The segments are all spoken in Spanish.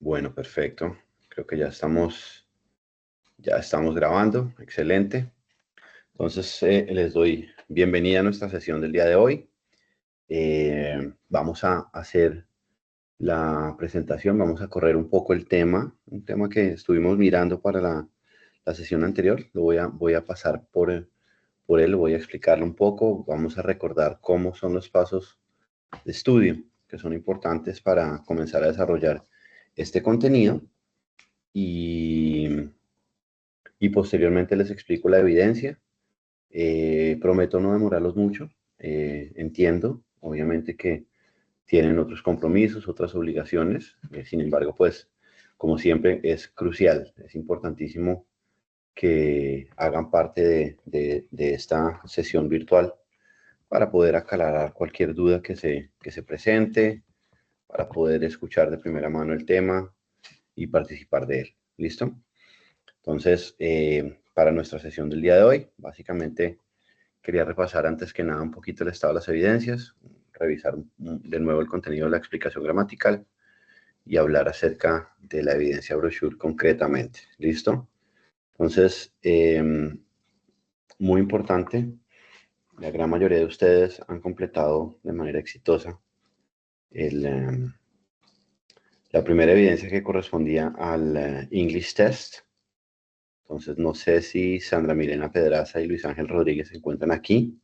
Bueno, perfecto. Creo que ya estamos grabando. Excelente. Entonces, les doy bienvenida a nuestra sesión del día de hoy. Vamos a hacer la presentación, vamos a correr un poco el tema, un tema que estuvimos mirando para la sesión anterior. Voy a pasar por él, voy a explicarlo un poco. Vamos a recordar cómo son los pasos de estudio, que son importantes para comenzar a desarrollar este contenido. Y posteriormente les explico la evidencia. Prometo no demorarlos mucho. Entiendo, obviamente, que tienen otros compromisos, otras obligaciones. Sin embargo, pues, como siempre, es crucial, es importantísimo que hagan parte de esta sesión virtual para poder aclarar cualquier duda que se presente, para poder escuchar de primera mano el tema y participar de él. ¿Listo? Entonces, para nuestra sesión del día de hoy, básicamente quería repasar antes que nada un poquito el estado de las evidencias, revisar de nuevo el contenido de la explicación gramatical y hablar acerca de la evidencia brochure concretamente. ¿Listo? Entonces, muy importante, la gran mayoría de ustedes han completado de manera exitosa la primera evidencia que correspondía al English Test. Entonces, no sé si Sandra Milena Pedraza y Luis Ángel Rodríguez se encuentran aquí.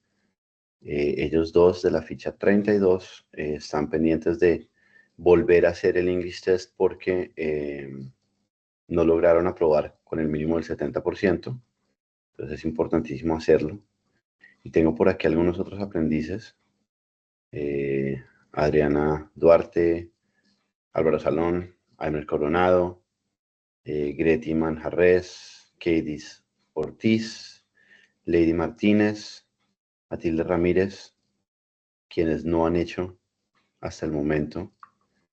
Ellos dos de la ficha 32 están pendientes de volver a hacer el English Test porque no lograron aprobar con el mínimo del 70%. Entonces es importantísimo hacerlo. Y tengo por aquí algunos otros aprendices. Adriana Duarte, Álvaro Salón, Aimer Coronado, Greti Manjarres, Keidis Ortiz, Lady Martínez, Matilde Ramírez, quienes no han hecho hasta el momento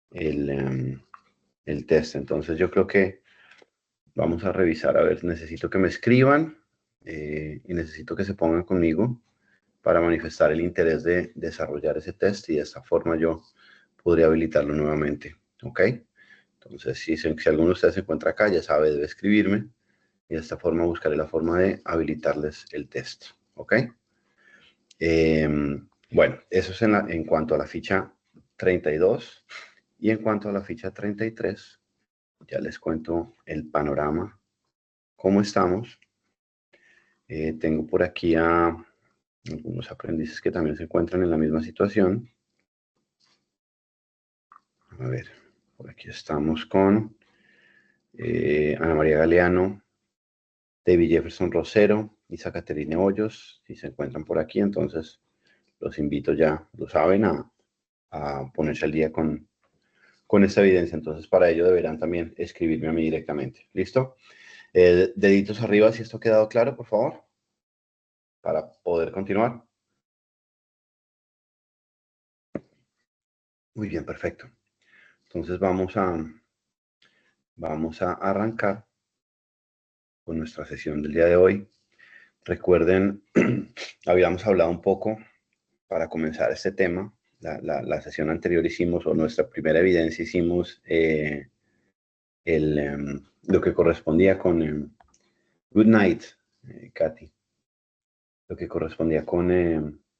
el test. Entonces yo creo que vamos a revisar, a ver, necesito que me escriban y necesito que se pongan conmigo para manifestar el interés de desarrollar ese test y de esta forma yo podría habilitarlo nuevamente, ¿ok? Entonces, si alguno de ustedes se encuentra acá, ya sabe, debe escribirme y de esta forma buscaré la forma de habilitarles el test, ¿ok? Bueno, eso es en cuanto a la ficha 32 y en cuanto a la ficha 33, ya les cuento el panorama, cómo estamos. Tengo por aquí a algunos aprendices que también se encuentran en la misma situación. A ver, por aquí estamos con Ana María Galeano, David Jefferson Rosero, Isa Caterine Hoyos, si se encuentran por aquí, entonces los invito ya, lo saben, a ponerse al día con esta evidencia. Entonces, para ello deberán también escribirme a mí directamente. ¿Listo? Deditos arriba si esto ha quedado claro, por favor, para poder continuar. Muy bien, perfecto. Entonces vamos a arrancar con nuestra sesión del día de hoy. Recuerden, habíamos hablado un poco para comenzar este tema. La sesión anterior hicimos, o nuestra primera evidencia hicimos lo que correspondía con Good Night, Katy. Lo que correspondía con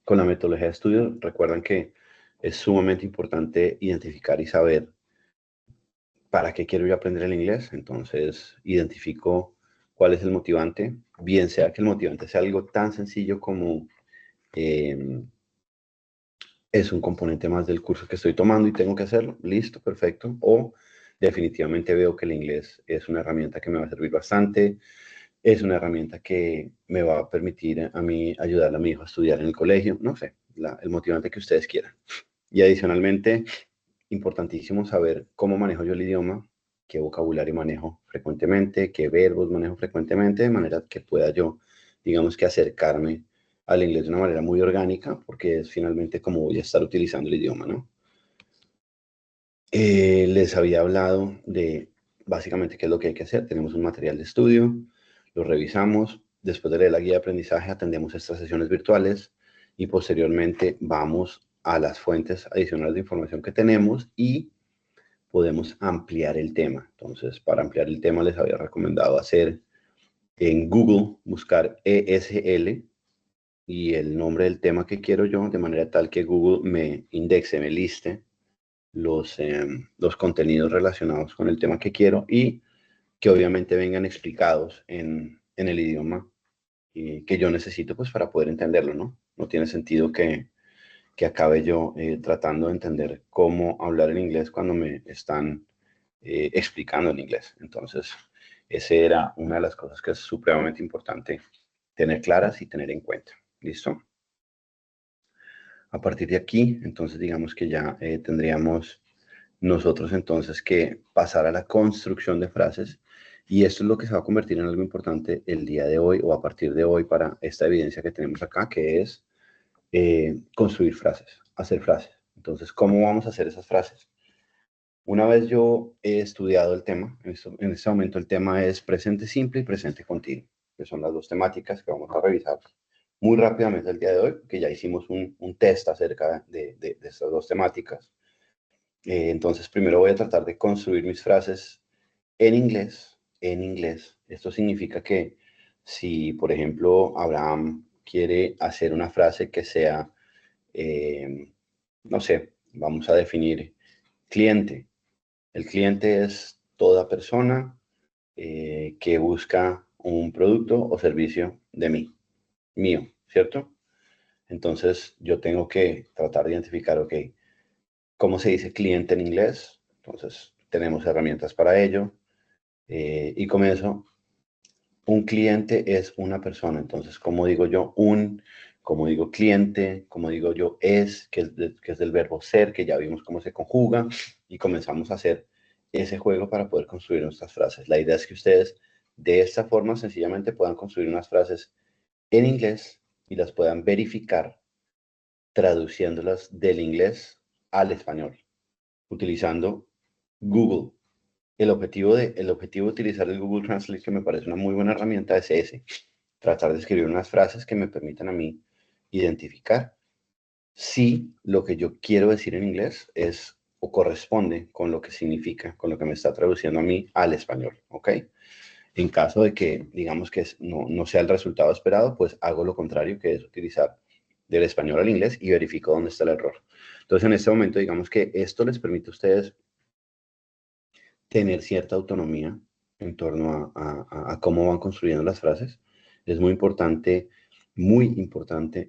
la metodología de estudio. Recuerdan que es sumamente importante identificar y saber para qué quiero yo aprender el inglés. Entonces, identifico cuál es el motivante, bien sea que el motivante sea algo tan sencillo como es un componente más del curso que estoy tomando y tengo que hacerlo, listo, perfecto, o definitivamente veo que el inglés es una herramienta que me va a servir bastante, es una herramienta que me va a permitir a mí ayudar a mi hijo a estudiar en el colegio, no sé, el motivante que ustedes quieran. Y adicionalmente, importantísimo saber cómo manejo yo el idioma, qué vocabulario manejo frecuentemente, qué verbos manejo frecuentemente, de manera que pueda yo, digamos que acercarme al inglés de una manera muy orgánica, porque es finalmente como voy a estar utilizando el idioma, ¿no? Les había hablado de básicamente qué es lo que hay que hacer. Tenemos un material de estudio, lo revisamos, después de leer la guía de aprendizaje atendemos estas sesiones virtuales y posteriormente vamos a las fuentes adicionales de información que tenemos y podemos ampliar el tema. Entonces, para ampliar el tema les había recomendado hacer en Google, buscar ESL y el nombre del tema que quiero yo, de manera tal que Google me indexe, me liste los contenidos relacionados con el tema que quiero y que obviamente vengan explicados en el idioma que yo necesito pues para poder entenderlo, ¿no? No tiene sentido que acabe yo tratando de entender cómo hablar en inglés cuando me están explicando en inglés. Entonces, esa era una de las cosas que es supremamente importante tener claras y tener en cuenta. ¿Listo? A partir de aquí, entonces digamos que ya tendríamos nosotros entonces que pasar a la construcción de frases y esto es lo que se va a convertir en algo importante el día de hoy o a partir de hoy para esta evidencia que tenemos acá, que es construir frases, hacer frases. Entonces, ¿cómo vamos a hacer esas frases? Una vez yo he estudiado el tema, en este momento el tema es presente simple y presente continuo, que son las dos temáticas que vamos a revisar muy rápidamente el día de hoy, que ya hicimos un test acerca de estas dos temáticas. Entonces, primero voy a tratar de construir mis frases en inglés, en inglés. Esto significa que si, por ejemplo, Abraham quiere hacer una frase que sea, no sé, vamos a definir cliente. El cliente es toda persona que busca un producto o servicio de mí, mío, ¿cierto? Entonces yo tengo que tratar de identificar, ok, ¿cómo se dice cliente en inglés? Entonces tenemos herramientas para ello. Y comienzo, un cliente es una persona. Entonces, ¿cómo digo yo cómo digo cliente, cómo digo yo que es del verbo ser, que ya vimos cómo se conjuga, y comenzamos a hacer ese juego para poder construir nuestras frases. La idea es que ustedes de esta forma sencillamente puedan construir unas frases en inglés y las puedan verificar traduciéndolas del inglés al español, utilizando Google. El objetivo de utilizar el Google Translate, que me parece una muy buena herramienta, es ese. Tratar de escribir unas frases que me permitan a mí identificar si lo que yo quiero decir en inglés es o corresponde con lo que significa, con lo que me está traduciendo a mí al español, ¿ok? En caso de que, digamos que no sea el resultado esperado, pues hago lo contrario, que es utilizar del español al inglés y verifico dónde está el error. Entonces, en este momento, digamos que esto les permite a ustedes tener cierta autonomía en torno a cómo van construyendo las frases. Es muy importante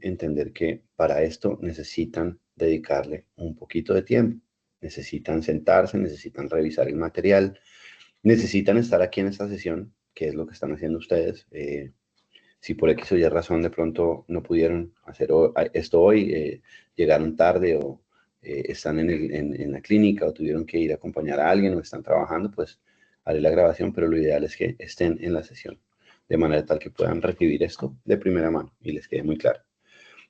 entender que para esto necesitan dedicarle un poquito de tiempo. Necesitan sentarse, necesitan revisar el material, necesitan estar aquí en esta sesión, que es lo que están haciendo ustedes. Si por X o Y razón de pronto no pudieron hacer esto hoy, llegaron tarde o están en la clínica o tuvieron que ir a acompañar a alguien o están trabajando, pues haré la grabación, pero lo ideal es que estén en la sesión, de manera tal que puedan recibir esto de primera mano y les quede muy claro.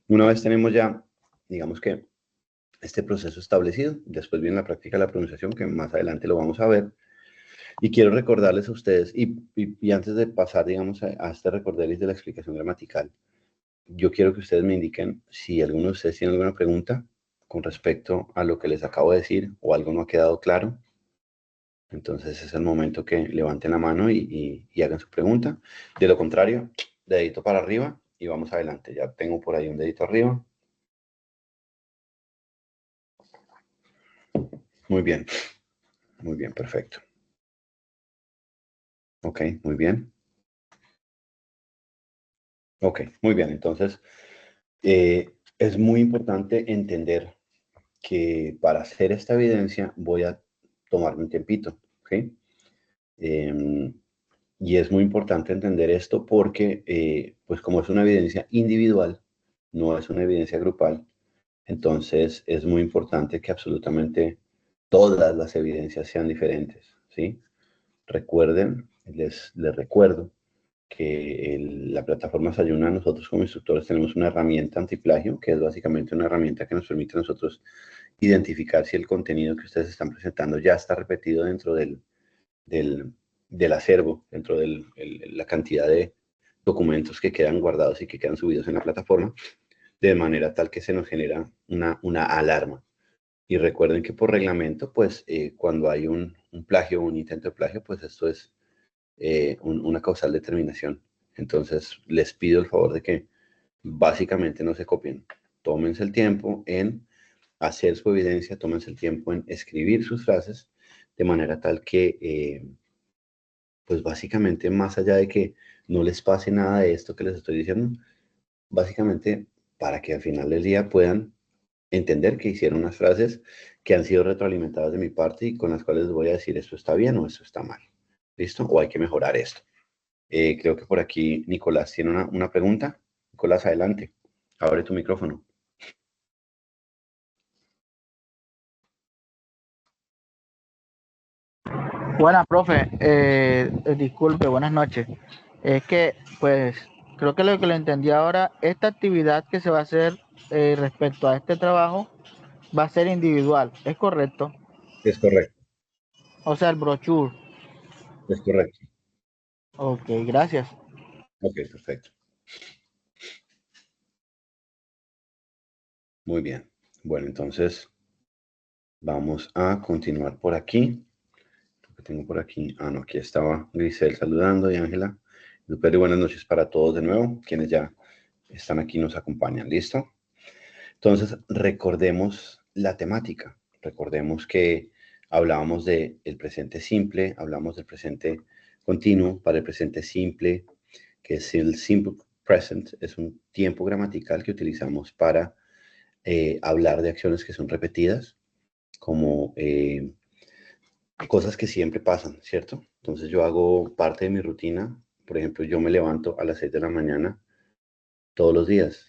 Una vez tenemos ya, digamos que este proceso establecido, después viene la práctica de la pronunciación, que más adelante lo vamos a ver, y quiero recordarles a ustedes, y antes de pasar, digamos, a este recordarles de la explicación gramatical, yo quiero que ustedes me indiquen si alguno de ustedes tiene alguna pregunta con respecto a lo que les acabo de decir o algo no ha quedado claro. Entonces es el momento que levanten la mano y hagan su pregunta. De lo contrario, dedito para arriba y vamos adelante. Ya tengo por ahí un dedito arriba. Muy bien, perfecto. Ok, muy bien. Ok, muy bien. Entonces, es muy importante entender que para hacer esta evidencia voy a tomarme un tiempito, ¿ok? Eh, y es muy importante entender esto porque, pues como es una evidencia individual, no es una evidencia grupal, entonces es muy importante que absolutamente todas las evidencias sean diferentes, ¿sí? Recuerden, les recuerdo que la plataforma Sayuna, nosotros como instructores tenemos una herramienta antiplagio, que es básicamente una herramienta que nos permite a nosotros identificar si el contenido que ustedes están presentando ya está repetido dentro del, del acervo, dentro de la cantidad de documentos que quedan guardados y que quedan subidos en la plataforma, de manera tal que se nos genera una alarma. Y recuerden que por reglamento, pues cuando hay un plagio o un intento de plagio, pues esto es una causal de terminación. Entonces, les pido el favor de que básicamente no se copien. Tómense el tiempo en hacer su evidencia, tómense el tiempo en escribir sus frases de manera tal que, pues básicamente, más allá de que no les pase nada de esto que les estoy diciendo, básicamente para que al final del día puedan entender que hicieron unas frases que han sido retroalimentadas de mi parte y con las cuales les voy a decir esto está bien o esto está mal. ¿Listo? O hay que mejorar esto. Creo que por aquí Nicolás tiene una pregunta. Nicolás, adelante. Abre tu micrófono. Buenas, profe. Disculpe, buenas noches. Es que, pues, creo que lo que le entendí ahora, esta actividad que se va a hacer respecto a este trabajo va a ser individual, ¿es correcto? Es correcto, O sea, el brochure. es correcto. Ok, gracias. Ok, perfecto. Muy bien. Bueno, entonces vamos a continuar por aquí. Lo que tengo por aquí. Ah, no, aquí estaba Grisel saludando y Ángela. Super buenas noches para todos de nuevo, quienes ya están aquí nos acompañan. ¿Listo? Entonces, recordemos la temática. Recordemos que hablábamos del presente simple, hablamos del presente continuo. Para el presente simple, que es el simple present, es un tiempo gramatical que utilizamos para hablar de acciones que son repetidas, como cosas que siempre pasan, ¿cierto? Entonces yo hago parte de mi rutina. Por ejemplo, yo me levanto a las 6 de la mañana todos los días.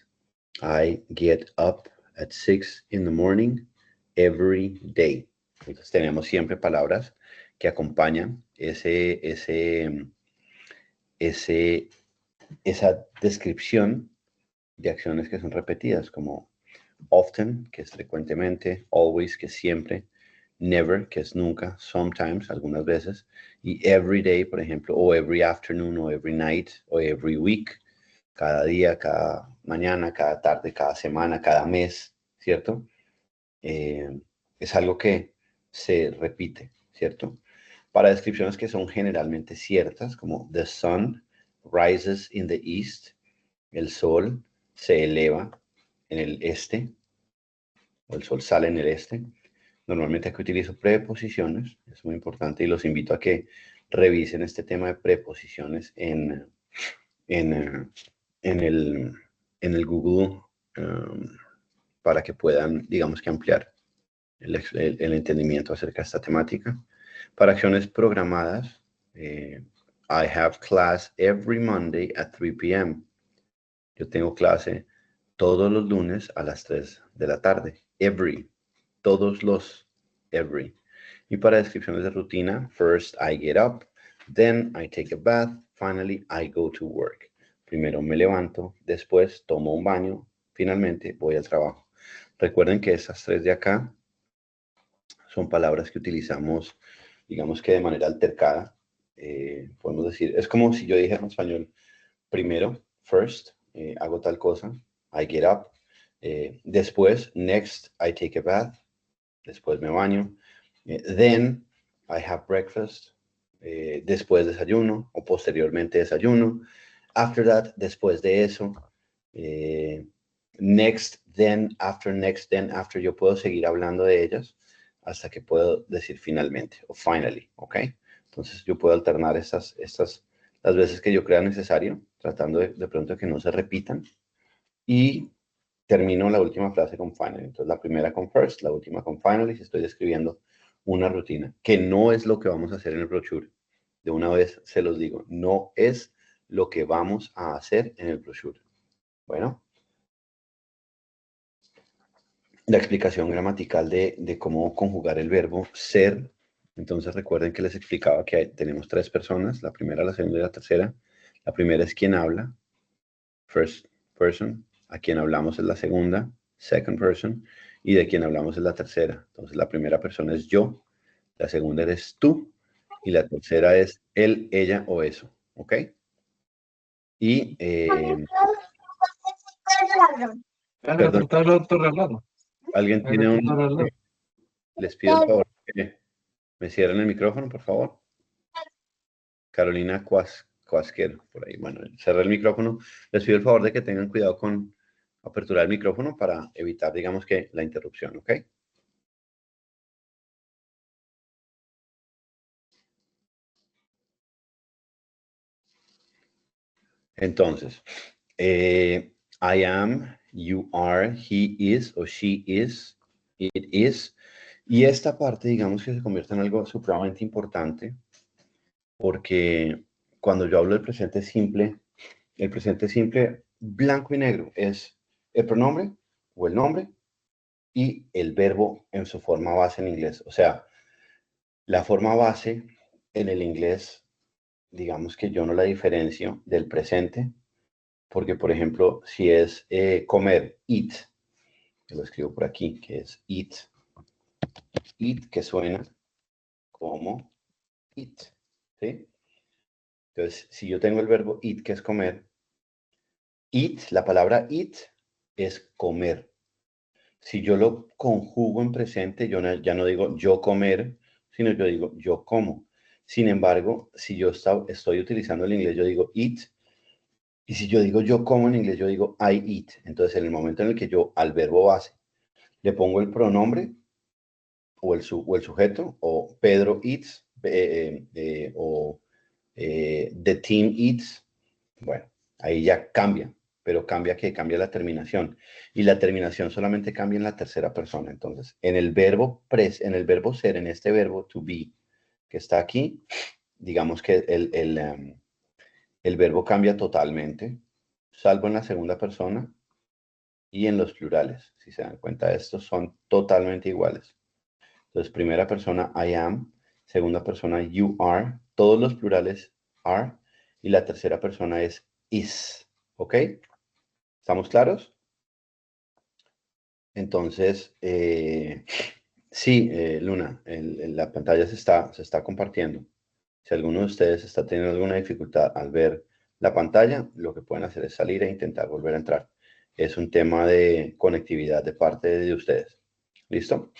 I get up at 6 in the morning every day. Entonces tenemos siempre palabras que acompañan esa descripción de acciones que son repetidas, como often, que es frecuentemente, always, que es siempre, never, que es nunca, sometimes, algunas veces, y every day, por ejemplo, o every afternoon, o every night, o every week, cada día, cada mañana, cada tarde, cada semana, cada mes, ¿cierto? Es algo que se repite, ¿cierto? Para descripciones que son generalmente ciertas, como the sun rises in the east, el sol se eleva en el este, o el sol sale en el este. Normalmente aquí utilizo preposiciones, es muy importante y los invito a que revisen este tema de preposiciones en, eh, en el, en el Google para que puedan, digamos que ampliar el entendimiento acerca de esta temática. Para acciones programadas, I have class every Monday at 3 p.m. Yo tengo clase todos los lunes a las 3 de la tarde. Every, todos los, every. Y para descripciones de rutina, first I get up, then I take a bath, finally I go to work. Primero me levanto, después tomo un baño, finalmente voy al trabajo. Recuerden que estas tres de acá son palabras que utilizamos, digamos que de manera altercada. Podemos decir, es como si yo dijera en español, primero, first, hago tal cosa, I get up. Después, next, I take a bath. Después me baño. Then, I have breakfast. Después desayuno o posteriormente desayuno. After that, después de eso. Next, then, after. Yo puedo seguir hablando de ellas hasta que puedo decir finalmente o finally, ¿ok? Entonces yo puedo alternar las veces que yo crea necesario, tratando de pronto que no se repitan. Y termino la última frase con finally. Entonces la primera con first, la última con finally, si estoy describiendo una rutina, que no es lo que vamos a hacer en el brochure. De una vez se los digo, no es lo que vamos a hacer en el brochure. Bueno, la explicación gramatical de cómo conjugar el verbo ser. Entonces recuerden que les explicaba que tenemos tres personas, la primera, la segunda y la tercera. La primera es quien habla, first person. A quien hablamos es la segunda, second person. Y de quien hablamos es la tercera. Entonces la primera persona es yo, la segunda eres tú y la tercera es él, ella o eso. ¿Ok? Y, perdón, ¿alguien tiene un, les pido el favor que me cierren el micrófono, por favor. Carolina Cuasquero, por ahí. Bueno, cerré el micrófono. Les pido el favor de que tengan cuidado con aperturar el micrófono para evitar, digamos que, la interrupción, ¿ok? Entonces, I am, you are, he is o she is, it is. Y esta parte, digamos que se convierte en algo supremamente importante porque cuando yo hablo del presente simple, el presente simple blanco y negro es el pronombre o el nombre y el verbo en su forma base en inglés. O sea, la forma base en el inglés, digamos que yo no la diferencio del presente, porque por ejemplo, si es comer, eat, que lo escribo por aquí, que es eat, que suena como eat, ¿sí? Entonces, si yo tengo el verbo eat, que es comer, eat, la palabra eat es comer. Si yo lo conjugo en presente, ya no digo yo comer, sino yo digo yo como. Sin embargo, si yo estoy utilizando el inglés, yo digo eat. Y si yo digo yo como en inglés, yo digo I eat. Entonces, en el momento en el que yo al verbo base le pongo el pronombre o el sujeto, o Pedro eats, o the team eats, bueno, ahí ya cambia, pero cambia la terminación. Y la terminación solamente cambia en la tercera persona. Entonces, en el verbo ser, en este verbo to be, que está aquí, digamos que el verbo cambia totalmente, salvo en la segunda persona y en los plurales. Si se dan cuenta, estos son totalmente iguales. Entonces, primera persona, I am. Segunda persona, you are. Todos los plurales are. Y la tercera persona es is. ¿Ok? ¿Estamos claros? Entonces, sí, Luna, la pantalla se está compartiendo. Si alguno de ustedes está teniendo alguna dificultad al ver la pantalla, lo que pueden hacer es salir e intentar volver a entrar. Es un tema de conectividad de parte de ustedes. ¿Listo?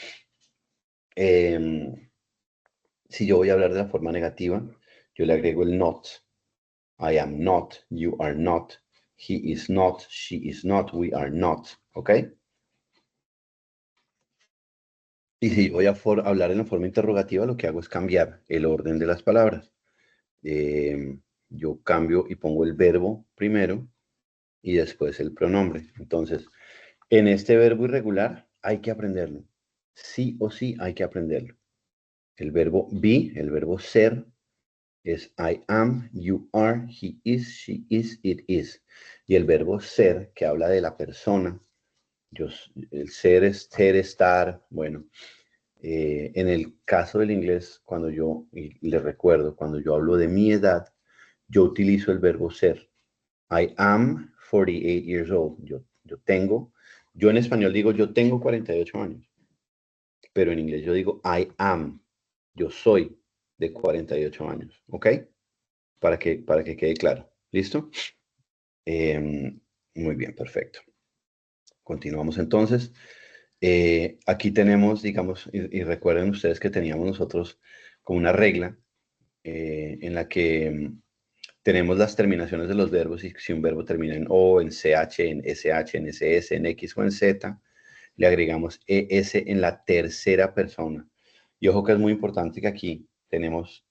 Si yo voy a hablar de la forma negativa, yo le agrego el not. I am not, you are not, he is not, she is not, we are not. ¿Ok? Y si voy a hablar en la forma interrogativa, lo que hago es cambiar el orden de las palabras. Yo cambio y pongo el verbo primero y después el pronombre. Entonces, en este verbo irregular hay que aprenderlo. Sí o sí hay que aprenderlo. El verbo be, el verbo ser, es I am, you are, he is, she is, it is. Y el verbo ser, que habla de la persona, el ser es ser, estar, bueno. En el caso del inglés, y les recuerdo, cuando yo hablo de mi edad, yo utilizo el verbo ser. I am 48 years old. Yo en español digo yo tengo 48 años, pero en inglés yo digo I am. Yo soy de 48 años, ¿ok? Para que quede claro. ¿Listo? Muy bien, perfecto. Continuamos entonces. Aquí tenemos, digamos, y recuerden ustedes que teníamos nosotros como una regla en la que tenemos las terminaciones de los verbos y si un verbo termina en O, en CH, en SH, en SS, en X o en Z, le agregamos ES en la tercera persona. Y ojo que es muy importante que aquí tenemos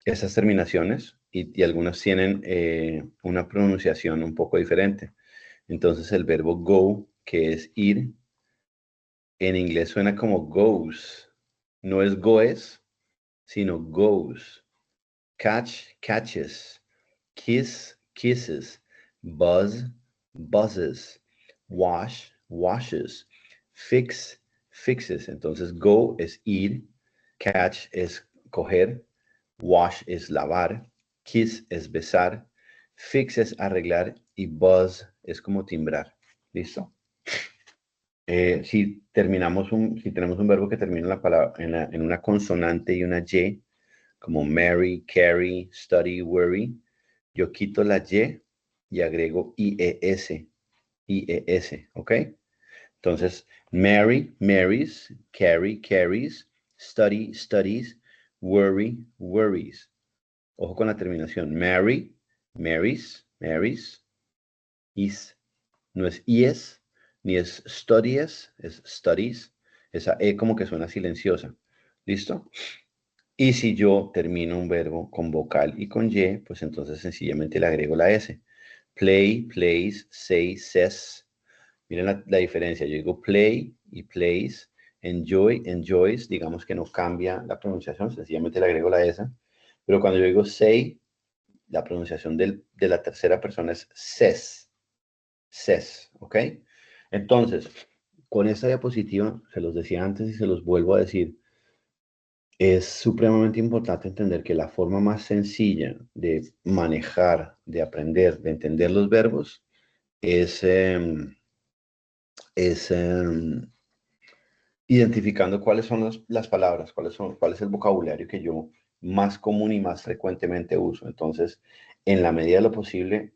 estas terminaciones y algunas tienen una pronunciación un poco diferente. Entonces el verbo go, que es ir, en inglés suena como goes. No es goes, sino goes. Catch, catches. Kiss, kisses. Buzz, buzzes. Wash, washes. Fix, fixes. Entonces go es ir. Catch es coger. Wash es lavar. Kiss es besar. Fix es arreglar. Y buzz es como timbrar. ¿Listo? Si tenemos un verbo que termina en la palabra, en una consonante y una Y, como marry, carry, study, worry, yo quito la Y y agrego IES, ¿ok? Entonces, marry, marries, carry, carries, study, studies, worry, worries. Ojo con la terminación. Marry, marries, marries, is. No es is, ni es studies, es studies. Esa E como que suena silenciosa. ¿Listo? Y si yo termino un verbo con vocal y con Y, pues entonces sencillamente le agrego la S. Play, plays, say, says. Miren la diferencia. Yo digo play y plays. Enjoy, enjoys. Digamos que no cambia la pronunciación, sencillamente le agrego la S. Pero cuando yo digo say, la pronunciación de la tercera persona es says. Says, ¿ok? Entonces, con esta diapositiva, se los decía antes y se los vuelvo a decir, es supremamente importante entender que la forma más sencilla de manejar, de aprender, de entender los verbos es, identificando cuáles son las palabras, cuál es el vocabulario que yo más común y más frecuentemente uso. Entonces, en la medida de lo posible,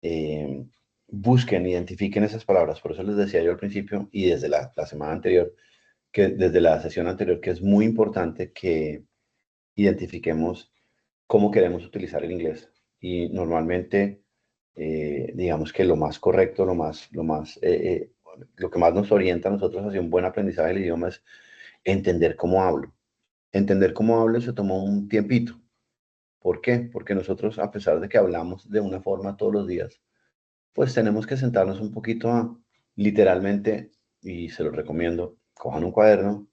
eh, busquen, identifiquen esas palabras. Por eso les decía yo al principio y desde la semana anterior, que desde la sesión anterior, que es muy importante que identifiquemos cómo queremos utilizar el inglés. Y normalmente, digamos que lo más correcto, lo que más nos orienta a nosotros hacia un buen aprendizaje del idioma es entender cómo hablo. Entender cómo hablo se tomó un tiempito. ¿Por qué? Porque nosotros, a pesar de que hablamos de una forma todos los días, pues tenemos que sentarnos un poquito a, literalmente, y se lo recomiendo, cojan un cuaderno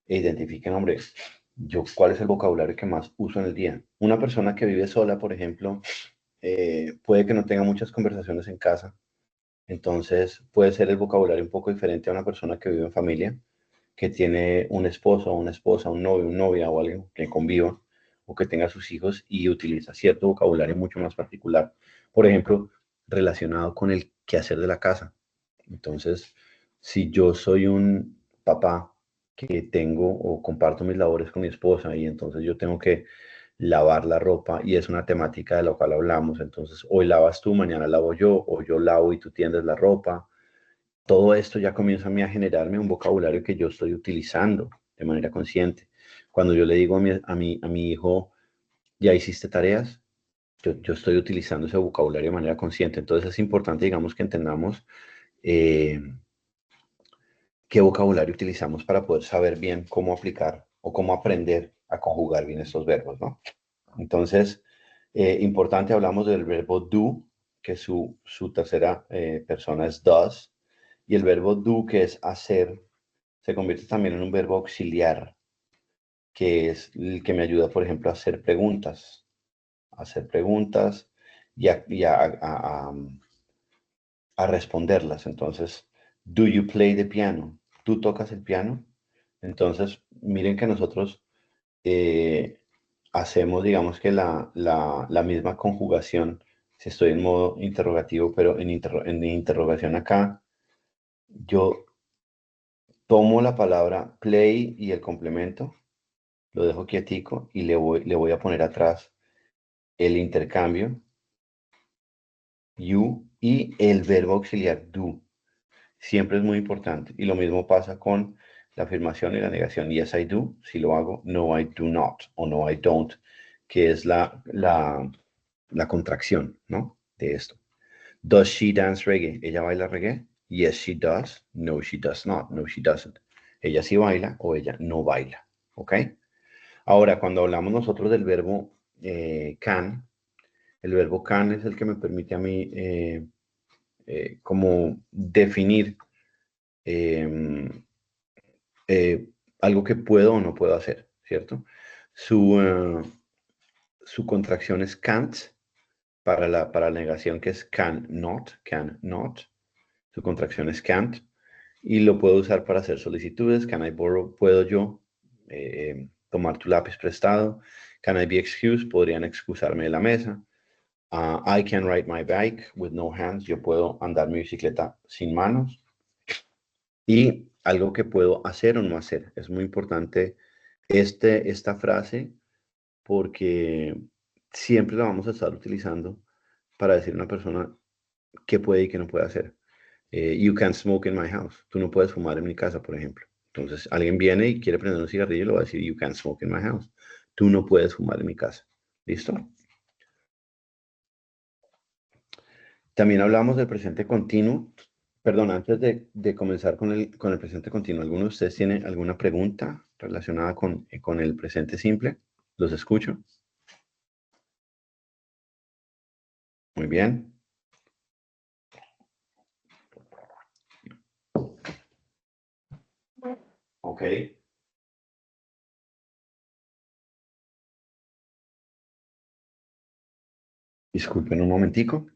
e identifiquen, hombre, yo cuál es el vocabulario que más uso en el día. Una persona que vive sola, por ejemplo, puede que no tenga muchas conversaciones en casa, entonces puede ser el vocabulario un poco diferente a una persona que vive en familia, que tiene un esposo o una esposa, un novio, una novia o alguien que conviva o que tenga sus hijos y utiliza cierto vocabulario mucho más particular. Por ejemplo, relacionado con el quehacer de la casa. Entonces, si yo soy un papá que tengo o comparto mis labores con mi esposa y entonces yo tengo que lavar la ropa y es una temática de la cual hablamos, entonces hoy lavas tú, mañana lavo yo, o yo lavo y tú tiendes la ropa. Todo esto ya comienza a mí a generarme un vocabulario que yo estoy utilizando de manera consciente. Cuando yo le digo a mi hijo, ya hiciste tareas, yo estoy utilizando ese vocabulario de manera consciente. Entonces es importante, digamos, que entendamos eh, qué vocabulario utilizamos para poder saber bien cómo aplicar o cómo aprender a conjugar bien estos verbos, ¿no? Entonces, importante, hablamos del verbo do, que su tercera persona es does, y el verbo do, que es hacer, se convierte también en un verbo auxiliar, que es el que me ayuda, por ejemplo, a hacer preguntas y a responderlas. Entonces, do you play the piano? ¿Tú tocas el piano? Entonces, miren que nosotros eh, hacemos, digamos que la misma conjugación, si estoy en modo interrogativo, pero en interrogación acá, yo tomo la palabra play y el complemento, lo dejo quietico y le voy a poner atrás el intercambio, you, y el verbo auxiliar do. Siempre es muy importante. Y lo mismo pasa con la afirmación y la negación. Yes, I do, si lo hago. No, I do not, o no, I don't, que es la contracción, ¿no? De esto. Does she dance reggae? ¿Ella baila reggae? Yes, she does. No, she does not. No, she doesn't. Ella sí baila o ella no baila. ¿Ok? Ahora, cuando hablamos nosotros del verbo can, el verbo can es el que me permite a mí como definir eh, algo que puedo o no puedo hacer, ¿cierto? Su contracción es can't, para la negación, que es can not. Su contracción es can't y lo puedo usar para hacer solicitudes. Can I borrow? ¿Puedo yo tomar tu lápiz prestado? Can I be excused? ¿Podrían excusarme de la mesa? I can ride my bike with no hands. Yo puedo andar mi bicicleta sin manos. Y algo que puedo hacer o no hacer. Es muy importante esta frase porque siempre la vamos a estar utilizando para decir a una persona qué puede y qué no puede hacer. You can't smoke in my house. Tú no puedes fumar en mi casa, por ejemplo. Entonces, alguien viene y quiere prender un cigarrillo y le va a decir, you can't smoke in my house. Tú no puedes fumar en mi casa. ¿Listo? También hablamos del presente continuo. Perdón, antes de comenzar con el presente continuo, ¿alguno de ustedes tiene alguna pregunta relacionada con el presente simple? ¿Los escucho? Muy bien. Ok. Disculpen un momentico.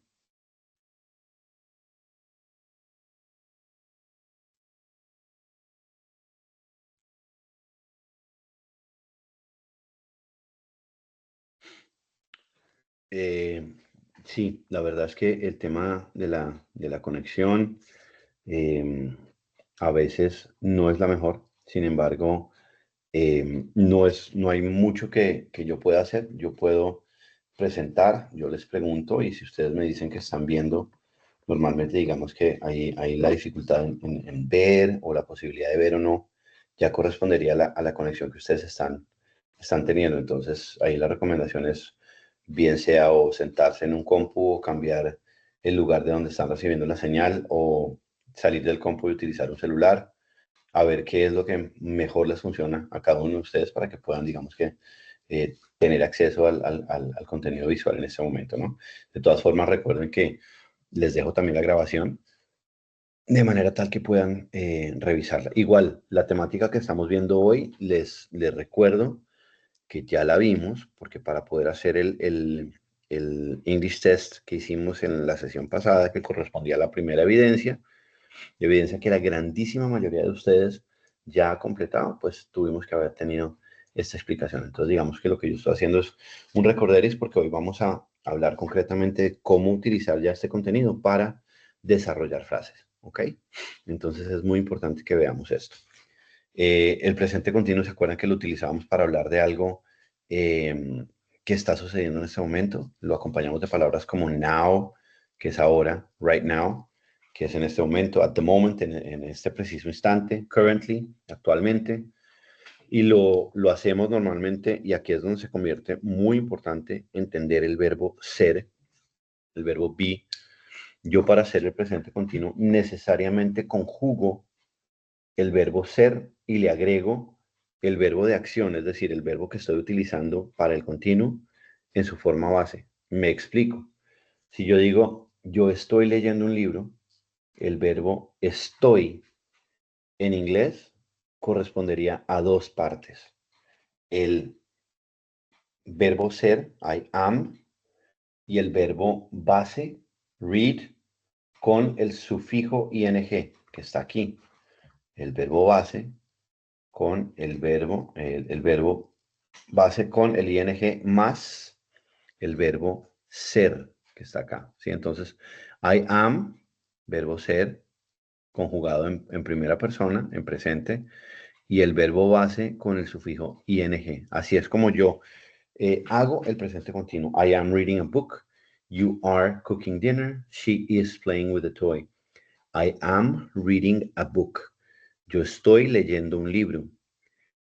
Eh, sí, la verdad es que el tema de la conexión a veces no es la mejor. Sin embargo, no hay mucho que yo pueda hacer. Yo puedo presentar, yo les pregunto y si ustedes me dicen que están viendo, normalmente digamos que hay la dificultad en ver o la posibilidad de ver o no, ya correspondería a la conexión que ustedes están teniendo. Entonces, ahí la recomendación es bien sea o sentarse en un compu o cambiar el lugar de donde están recibiendo la señal o salir del compu y utilizar un celular a ver qué es lo que mejor les funciona a cada uno de ustedes para que puedan, digamos que, tener acceso al contenido visual en este momento, ¿no? De todas formas, recuerden que les dejo también la grabación de manera tal que puedan revisarla. Igual, la temática que estamos viendo hoy, les recuerdo que ya la vimos, porque para poder hacer el English test que hicimos en la sesión pasada, que correspondía a la primera evidencia que la grandísima mayoría de ustedes ya ha completado, pues tuvimos que haber tenido esta explicación. Entonces, digamos que lo que yo estoy haciendo es un recorderis porque hoy vamos a hablar concretamente de cómo utilizar ya este contenido para desarrollar frases, ¿ok? Entonces es muy importante que veamos esto. El presente continuo, ¿se acuerdan que lo utilizábamos para hablar de algo que está sucediendo en este momento? Lo acompañamos de palabras como now, que es ahora, right now, que es en este momento, at the moment, en este preciso instante, currently, actualmente. Y lo hacemos normalmente, y aquí es donde se convierte muy importante entender el verbo ser, el verbo be. Yo para hacer el presente continuo necesariamente conjugo el verbo ser y le agrego el verbo de acción, es decir, el verbo que estoy utilizando para el continuo en su forma base. Me explico. Si yo digo, yo estoy leyendo un libro, el verbo estoy en inglés correspondería a dos partes. El verbo ser, I am, y el verbo base, read, con el sufijo ing, que está aquí. El verbo base con el verbo base con el ing más el verbo ser, que está acá. ¿Sí? Entonces, I am, verbo ser, conjugado en primera persona, en presente, y el verbo base con el sufijo ing. Así es como yo hago el presente continuo. I am reading a book. You are cooking dinner. She is playing with a toy. I am reading a book. Yo estoy leyendo un libro.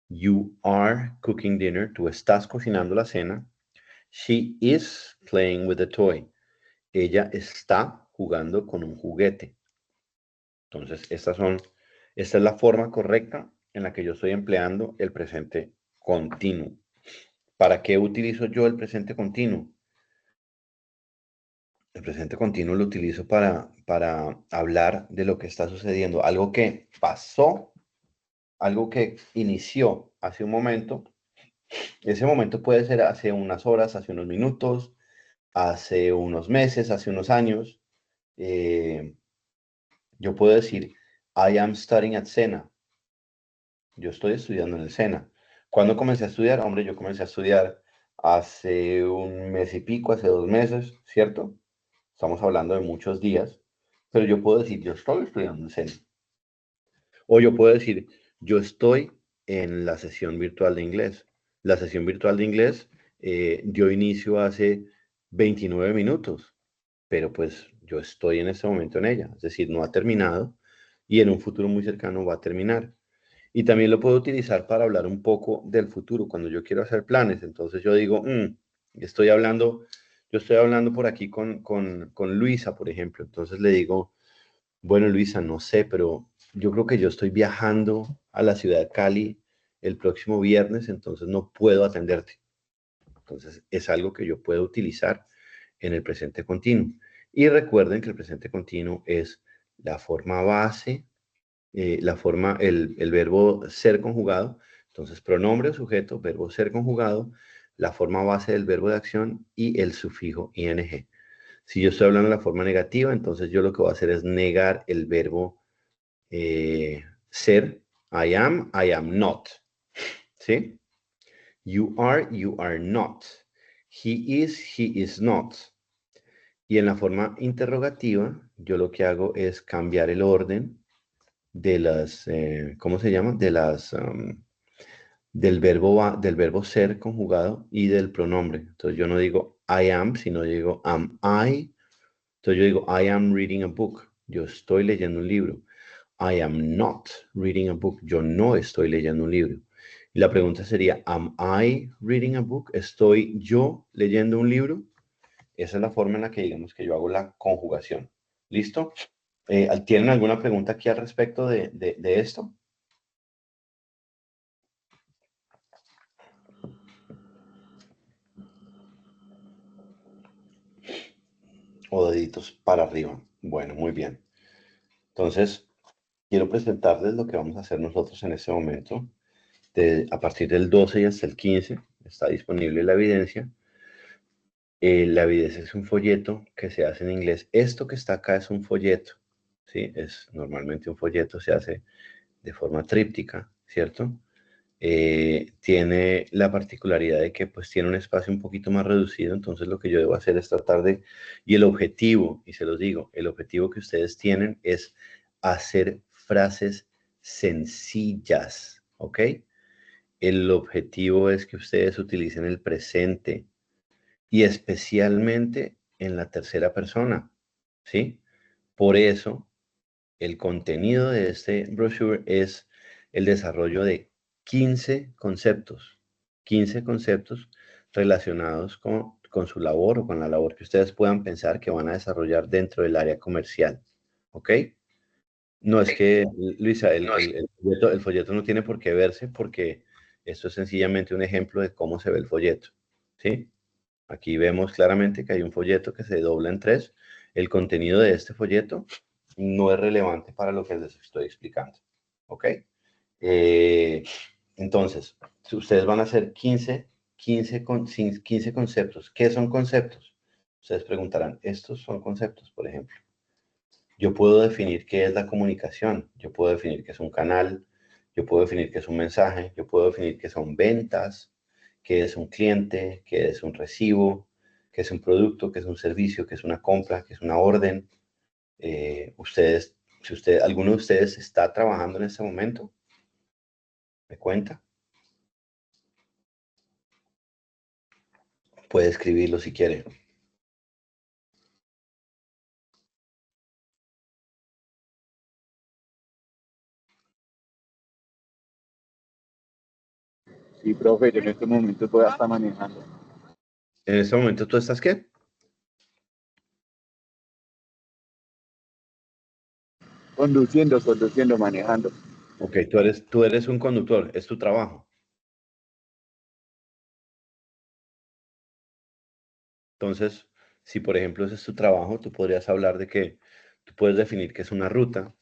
You are cooking dinner. Tú estás cocinando la cena. She is playing with a toy. Ella está jugando con un juguete. Entonces, esta es la forma correcta en la que yo estoy empleando el presente continuo. ¿Para qué utilizo yo el presente continuo? El presente continuo lo utilizo para hablar de lo que está sucediendo, algo que pasó, algo que inició hace un momento. Ese momento puede ser hace unas horas, hace unos minutos, hace unos meses, hace unos años. Yo puedo decir, I am studying at Sena. Yo estoy estudiando en el Sena. ¿Cuándo comencé a estudiar? Hombre, yo comencé a estudiar hace un mes y pico, hace 2 meses, ¿cierto? Estamos hablando de muchos días, pero yo puedo decir, yo estoy estudiando en Sena. O yo puedo decir, yo estoy en la sesión virtual de inglés. La sesión virtual de inglés dio inicio hace 29 minutos, pero pues yo estoy en este momento en ella, es decir, no ha terminado y en un futuro muy cercano va a terminar. Y también lo puedo utilizar para hablar un poco del futuro, cuando yo quiero hacer planes. Entonces yo digo, estoy hablando, yo estoy hablando por aquí con Luisa, por ejemplo. Entonces le digo, bueno, Luisa, no sé, pero yo creo que yo estoy viajando a la ciudad de Cali el próximo viernes, entonces no puedo atenderte. Entonces es algo que yo puedo utilizar en el presente continuo. Y recuerden que el presente continuo es la forma base, el verbo ser conjugado. Entonces, pronombre o sujeto, verbo ser conjugado, la forma base del verbo de acción y el sufijo ing. Si yo estoy hablando de la forma negativa, entonces yo lo que voy a hacer es negar el verbo ser. I am not. ¿Sí? You are not. He is not. Y en la forma interrogativa, yo lo que hago es cambiar el orden de las, ¿cómo se llama? Del verbo ser conjugado y del pronombre. Entonces yo no digo I am, sino digo am I. Entonces yo digo I am reading a book. Yo estoy leyendo un libro. I am not reading a book. Yo no estoy leyendo un libro. Y la pregunta sería, am I reading a book? ¿Estoy yo leyendo un libro? Esa es la forma en la que digamos que yo hago la conjugación. ¿Listo? ¿Tienen alguna pregunta aquí al respecto de esto? O deditos para arriba. Bueno, muy bien. Entonces, quiero presentarles lo que vamos a hacer nosotros en este momento. A partir del 12 y hasta el 15 está disponible la evidencia. La evidencia es un folleto que se hace en inglés. Esto que está acá es un folleto, ¿sí? Es normalmente un folleto, se hace de forma tríptica, ¿cierto? Tiene la particularidad de que pues tiene un espacio un poquito más reducido, entonces lo que yo debo hacer es tratar de, y el objetivo, y se los digo, el objetivo que ustedes tienen es hacer frases sencillas, ¿ok? El objetivo es que ustedes utilicen el presente y especialmente en la tercera persona, ¿sí? Por eso, el contenido de este brochure es el desarrollo de 15 conceptos relacionados con su labor o con la labor que ustedes puedan pensar que van a desarrollar dentro del área comercial, ¿ok? No es que, Luisa, el folleto no tiene por qué verse porque esto es sencillamente un ejemplo de cómo se ve el folleto, ¿sí? Aquí vemos claramente que hay un folleto que se dobla en tres. El contenido de este folleto no es relevante para lo que les estoy explicando. ¿Ok? Eh, entonces, si ustedes van a hacer 15 conceptos. ¿Qué son conceptos? Ustedes preguntarán, ¿estos son conceptos, por ejemplo? Yo puedo definir qué es la comunicación. Yo puedo definir qué es un canal. Yo puedo definir qué es un mensaje. Yo puedo definir qué son ventas, qué es un cliente, qué es un recibo, qué es un producto, qué es un servicio, qué es una compra, qué es una orden. Alguno de ustedes está trabajando en este momento, ¿me cuenta? Puede escribirlo si quiere. Sí, profe, yo en este momento voy a estar manejando. ¿En este momento tú estás qué? Conduciendo, manejando. Ok, tú eres un conductor, es tu trabajo. Entonces, si por ejemplo ese es tu trabajo, tú podrías hablar de que tú puedes definir qué es una ruta,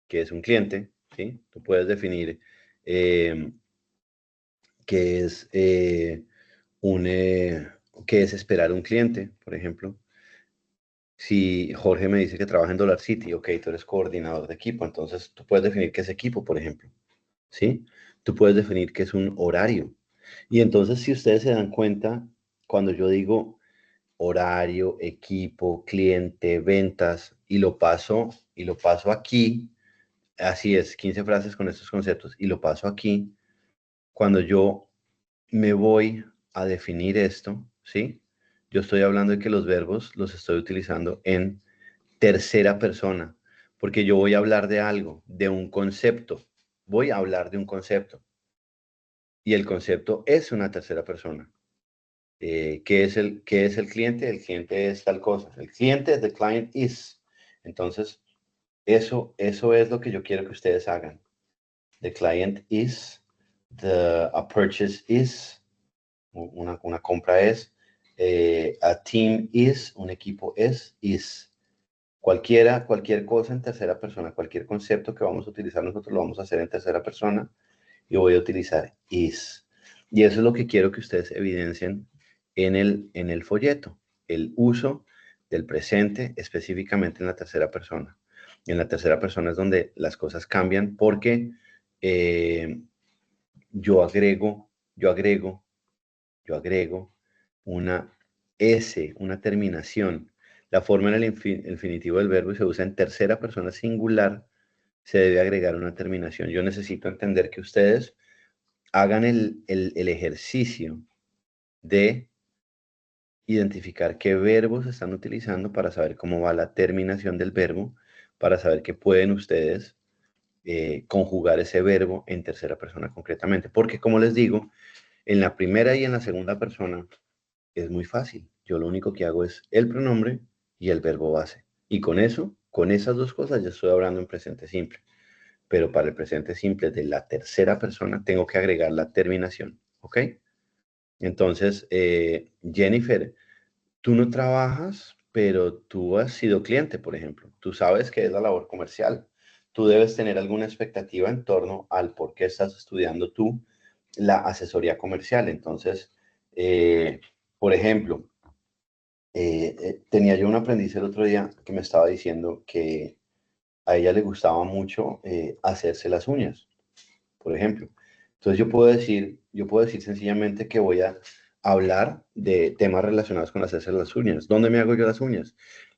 qué es un cliente, ¿sí? Tú puedes definir eh, qué es, un, eh, qué es esperar un cliente, por ejemplo. Si Jorge me dice que trabaja en Dollar City, ok, tú eres coordinador de equipo, entonces tú puedes definir qué es equipo, por ejemplo, ¿sí? Tú puedes definir qué es un horario. Y entonces, si ustedes se dan cuenta, cuando yo digo horario, equipo, cliente, ventas, y lo paso aquí, así es, 15 frases con estos conceptos, y lo paso aquí, cuando yo me voy a definir esto, ¿sí? Yo estoy hablando de que los verbos los estoy utilizando en tercera persona, porque yo voy a hablar de algo, de un concepto. Voy a hablar de un concepto. Y el concepto es una tercera persona. ¿Qué es el cliente? El cliente es tal cosa. El cliente, the client is. Entonces, eso es lo que yo quiero que ustedes hagan. The client is, a purchase is, una compra es, a team is, un equipo es, is. Cualquier cosa en tercera persona, cualquier concepto que vamos a utilizar nosotros lo vamos a hacer en tercera persona y voy a utilizar is. Y eso es lo que quiero que ustedes evidencien en el folleto, el uso del presente específicamente en la tercera persona. En la tercera persona es donde las cosas cambian porque yo agrego una S, una terminación. La forma en el infinitivo del verbo se usa en tercera persona singular, se debe agregar una terminación. Yo necesito entender que ustedes hagan el ejercicio de identificar qué verbos están utilizando para saber cómo va la terminación del verbo, para saber que pueden ustedes conjugar ese verbo en tercera persona concretamente. Porque como les digo, en la primera y en la segunda persona es muy fácil. Yo lo único que hago es el pronombre y el verbo base. Y con eso, con esas dos cosas, ya estoy hablando en presente simple. Pero para el presente simple de la tercera persona tengo que agregar la terminación. ¿Ok? Entonces, Jennifer, tú no trabajas, pero tú has sido cliente, por ejemplo. Tú sabes qué es la labor comercial. Tú debes tener alguna expectativa en torno al por qué estás estudiando tú la asesoría comercial. Entonces, por ejemplo, tenía yo un aprendiz el otro día que me estaba diciendo que a ella le gustaba mucho hacerse las uñas, por ejemplo. Entonces yo puedo decir sencillamente que voy a hablar de temas relacionados con hacerse las uñas. ¿Dónde me hago yo las uñas?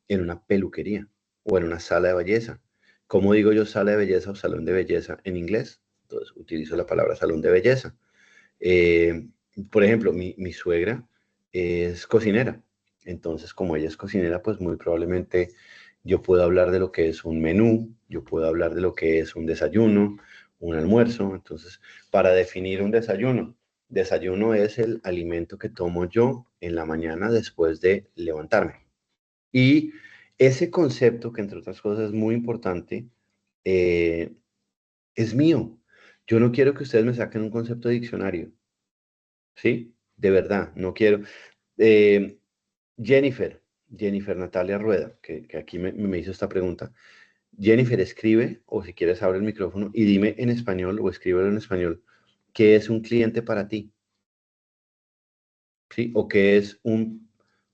En una peluquería o en una sala de belleza. ¿Cómo digo yo sala de belleza o salón de belleza en inglés? Entonces utilizo la palabra salón de belleza. Eh, por ejemplo, mi suegra es cocinera. Entonces, como ella es cocinera, pues muy probablemente yo puedo hablar de lo que es un menú, yo puedo hablar de lo que es un desayuno, un almuerzo. Entonces, para definir un desayuno es el alimento que tomo yo en la mañana después de levantarme. Y ese concepto, que entre otras cosas es muy importante, eh, es mío. Yo no quiero que ustedes me saquen un concepto de diccionario. ¿Sí? De verdad, no quiero. Eh, Jennifer Natalia Rueda, que aquí me hizo esta pregunta. Jennifer, escribe, o si quieres abre el micrófono y dime en español o escríbelo en español, ¿qué es un cliente para ti? ¿Sí? ¿O qué es un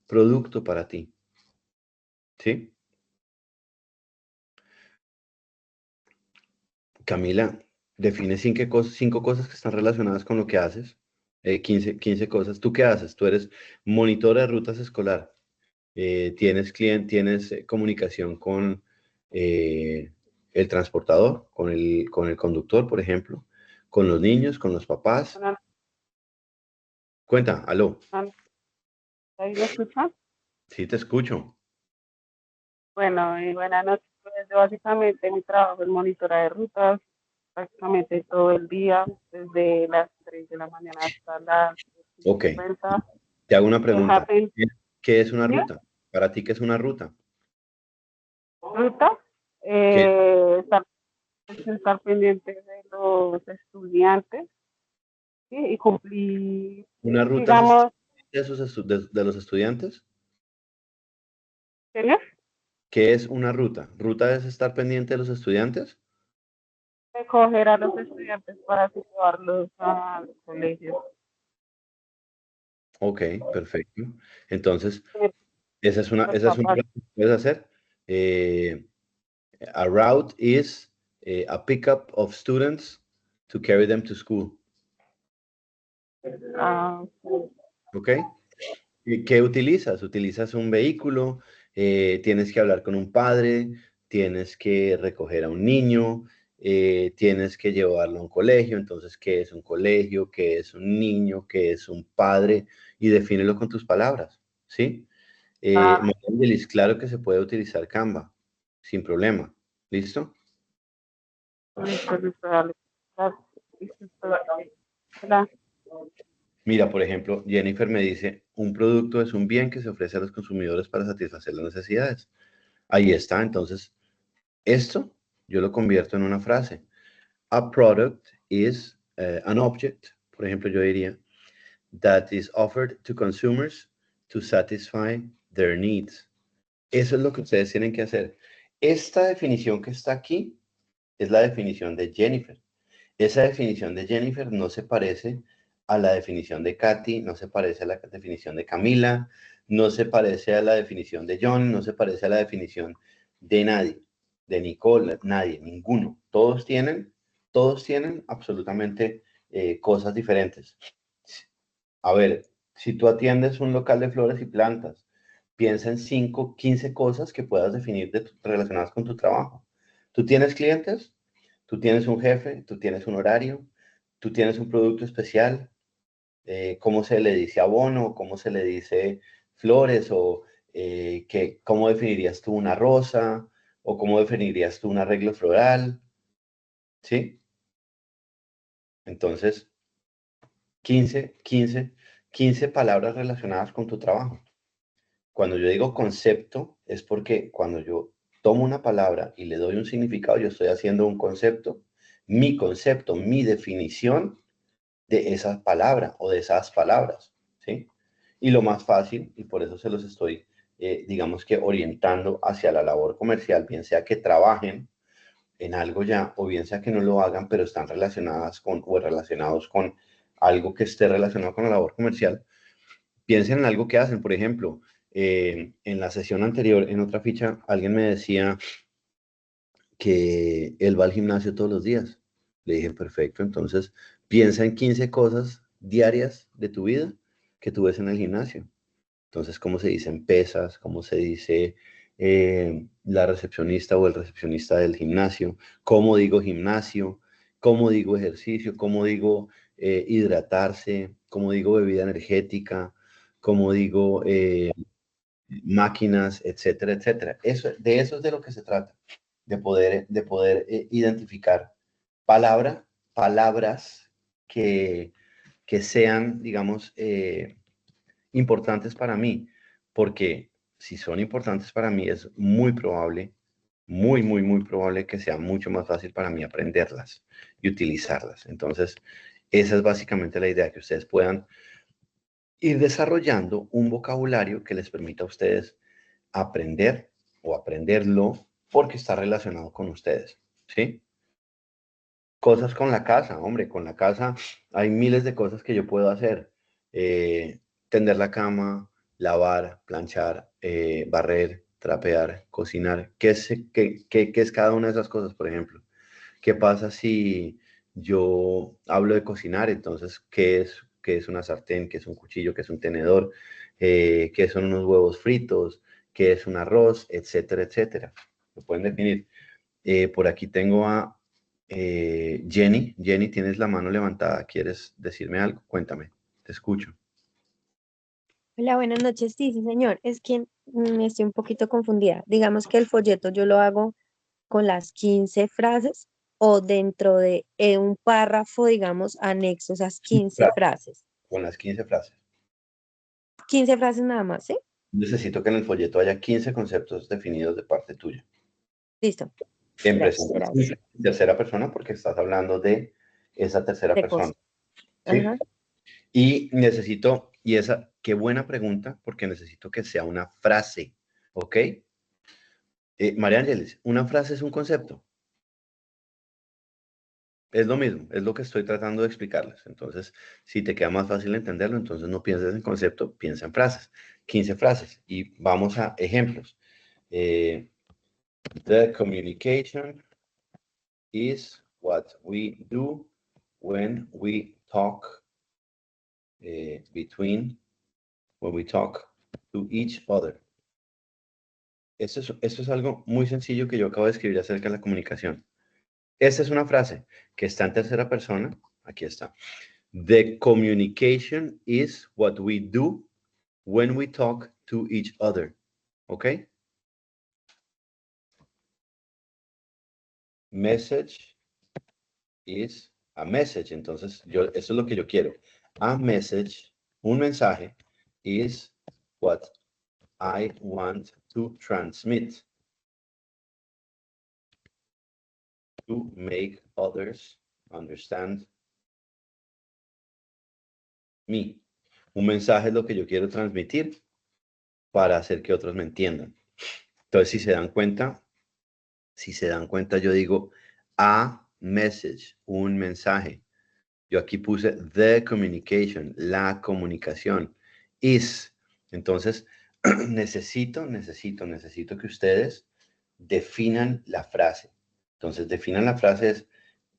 producto para ti? ¿Sí? Camila, define cinco cosas que están relacionadas con lo que haces. 15 cosas. ¿Tú qué haces? Tú eres monitora de rutas escolar. Tienes comunicación con el transportador, con el conductor, por ejemplo, con los niños, con los papás. Buenas Cuenta, aló, noches, ¿ahí me escuchan? sí te escucho. Bueno, y buenas noches. Pues yo básicamente mi trabajo es monitora de rutas, prácticamente todo el día, desde las 3 de la mañana hasta las Ok, 50. te hago una pregunta. Happen, ¿Qué es una ¿sí? ruta? Para ti, ¿qué es una ruta? Ruta, ¿Qué? estar pendiente de los estudiantes, ¿sí? Y cumplir, ¿Una ruta es estar digamos, de los estudiantes? ¿tener? ¿Qué es una ruta? ¿Ruta es estar pendiente de los estudiantes? Recoger a los estudiantes para llevarlos al colegio. Ok, perfecto. Entonces, Tener los esa es una papás. ruta que puedes hacer. Eh, A route is a pickup of students to carry them to school. Ah, ¿Ok? ¿Y qué utilizas? Utilizas un vehículo, tienes que hablar con un padre, tienes que recoger a un niño, tienes que llevarlo a un colegio. Entonces, ¿qué es un colegio? ¿Qué es un niño? ¿Qué es un padre? Y defínelo con tus palabras, ¿sí? ah, María Ángeles, claro que se puede utilizar Canva. sin problema. ¿Listo? Listo, dale. Listo, dale. Hola. Mira, por ejemplo, Jennifer me dice, un producto es un bien que se ofrece a los consumidores para satisfacer las necesidades. Ahí está, entonces, esto yo lo convierto en una frase. A product is an object, por ejemplo, yo diría, that is offered to consumers to satisfy their needs. Eso es lo que ustedes tienen que hacer. Esta definición que está aquí es la definición de Jennifer. Esa definición de Jennifer no se parece a la definición de Katy, no se parece a la definición de Camila, no se parece a la definición de John, no se parece a la definición de nadie, de Nicole, nadie, ninguno. Todos tienen absolutamente cosas diferentes. A ver, si tú atiendes un local de flores y plantas, piensa en 5, 15 cosas que puedas definir relacionadas con tu trabajo. ¿Tú tienes clientes? ¿Tú tienes un jefe? ¿Tú tienes un horario? ¿Tú tienes un producto especial? ¿Cómo se le dice abono? ¿Cómo se le dice flores? ¿O cómo definirías tú una rosa? ¿O cómo definirías tú un arreglo floral? ¿Sí? Entonces, 15 palabras relacionadas con tu trabajo. Cuando yo digo concepto, es porque cuando yo tomo una palabra y le doy un significado, yo estoy haciendo un concepto, mi definición de esa palabra o de esas palabras, ¿sí? Y lo más fácil, y por eso se los estoy, digamos que orientando hacia la labor comercial, bien sea que trabajen en algo ya, o bien sea que no lo hagan, pero están relacionadas con, o relacionados con algo que esté relacionado con la labor comercial, piensen en algo que hacen. Por ejemplo, en la sesión anterior, en otra ficha, alguien me decía que él va al gimnasio todos los días. Le dije, perfecto, entonces piensa en 15 cosas diarias de tu vida que tú ves en el gimnasio. Entonces, ¿cómo se dicen pesas? ¿Cómo se dice la recepcionista o el recepcionista del gimnasio? ¿Cómo digo gimnasio? ¿Cómo digo ejercicio? ¿Cómo digo hidratarse? ¿Cómo digo bebida energética? ¿Cómo digo máquinas, etcétera, etcétera? De eso es de lo que se trata, de poder identificar palabras que sean, digamos, importantes para mí, porque si son importantes para mí es muy probable, muy probable que sea mucho más fácil para mí aprenderlas y utilizarlas. Entonces, esa es básicamente la idea, que ustedes puedan ir desarrollando un vocabulario que les permita a ustedes aprender o aprenderlo porque está relacionado con ustedes, ¿sí? Cosas con la casa, hombre, con la casa hay miles de cosas que yo puedo hacer. Tender la cama, lavar, planchar, barrer, trapear, cocinar. ¿Qué es cada una de esas cosas, por ejemplo? ¿Qué pasa si yo hablo de cocinar? Entonces, qué es una sartén? ¿Qué es un cuchillo? ¿Qué es un tenedor? ¿Qué son unos huevos fritos? ¿Qué es un arroz? Etcétera, etcétera. Lo pueden definir. Por aquí tengo a Jenny. Jenny, tienes la mano levantada. ¿Quieres decirme algo? Cuéntame. Te escucho. Hola, buenas noches. Sí, sí, señor. Es que estoy un poquito confundida. Digamos que el folleto yo lo hago con las 15 frases o dentro de un párrafo, digamos, anexo esas 15 frases. Con las 15 frases. 15 frases nada más, ¿sí? Necesito que en el folleto haya 15 conceptos definidos de parte tuya. Listo. En Gracias, gracias. tercera persona porque estás hablando de esa tercera De persona. cosas. ¿Sí? Ajá. Y necesito, qué buena pregunta, porque necesito que sea una frase, ¿ok? María Ángeles, ¿una frase es un concepto? Es lo mismo, es lo que estoy tratando de explicarles. Entonces, si te queda más fácil entenderlo, entonces no pienses en concepto, piensa en frases. 15 frases. Y vamos a ejemplos. The communication is what we do when we talk when we talk to each other. Esto es algo muy sencillo que yo acabo de escribir acerca de la comunicación. Esta es una frase que está en tercera persona. Aquí está. The communication is what we do when we talk to each other. ¿Ok? message is a message. Entonces, eso es lo que yo quiero. A message, un mensaje, is what I want to transmit. To make others understand me. Un mensaje es lo que yo quiero transmitir para hacer que otros me entiendan. Entonces, si se dan cuenta, yo digo a message, un mensaje. Yo aquí puse the communication, la comunicación. Is. Entonces, necesito que ustedes definan la frase. Entonces, definan la frase.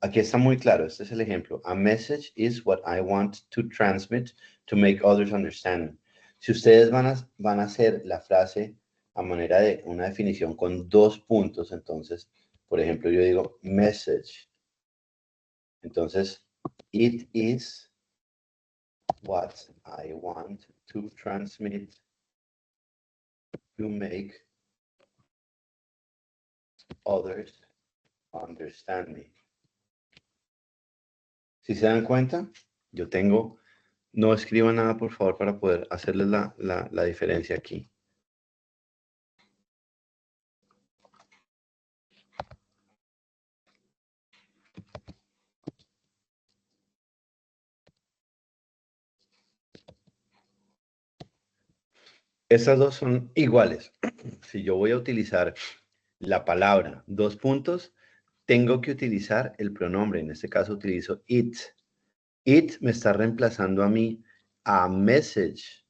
Aquí está muy claro. Este es el ejemplo. A message is what I want to transmit to make others understand. Si ustedes van a hacer la frase a manera de una definición con 2 puntos, entonces, por ejemplo, yo digo message. Entonces, it is what I want to transmit to make others understand me. Si se dan cuenta, yo tengo, no escriban nada por favor para poder hacerles la diferencia aquí. Estas dos son iguales. Si yo voy a utilizar la palabra 2 puntos, tengo que utilizar el pronombre. En este caso utilizo it. It me está reemplazando a mí a message.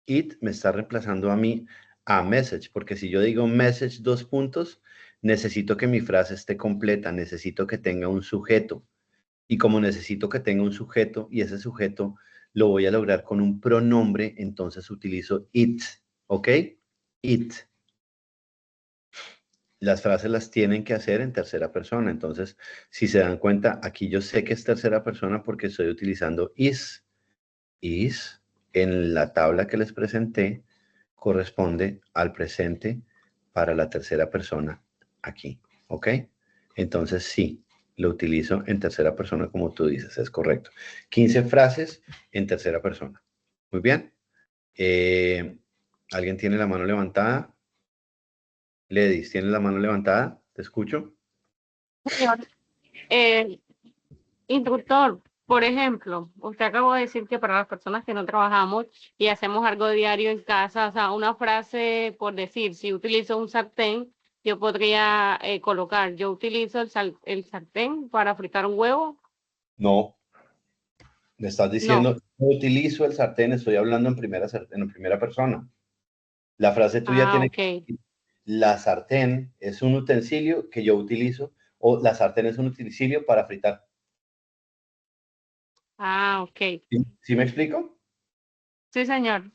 It me está reemplazando a mí a message. Porque si yo digo message 2 puntos, necesito que mi frase esté completa. Necesito que tenga un sujeto. Y como necesito que tenga un sujeto y ese sujeto lo voy a lograr con un pronombre, entonces utilizo it. ¿Ok? It. Las frases las tienen que hacer en tercera persona. Entonces, si se dan cuenta, aquí yo sé que es tercera persona porque estoy utilizando is. Is, en la tabla que les presenté, corresponde al presente para la tercera persona aquí. ¿Ok? Entonces, sí, lo utilizo en tercera persona como tú dices, es correcto. 15 frases en tercera persona. Muy bien. ¿Alguien tiene la mano levantada? Ledis, ¿tienes la mano levantada? ¿Te escucho? Señor, instructor, por ejemplo, usted acabó de decir que para las personas que no trabajamos y hacemos algo diario en casa, o sea, una frase por decir, si utilizo un sartén, yo podría colocar, yo utilizo el sartén para fritar un huevo. No. Me estás diciendo, No. no utilizo el sartén, estoy hablando en primera persona. La frase tuya tiene que Ok. decir, la sartén es un utensilio que yo utilizo o la sartén es un utensilio para fritar. Ok. ¿Sí me explico? Sí, señor.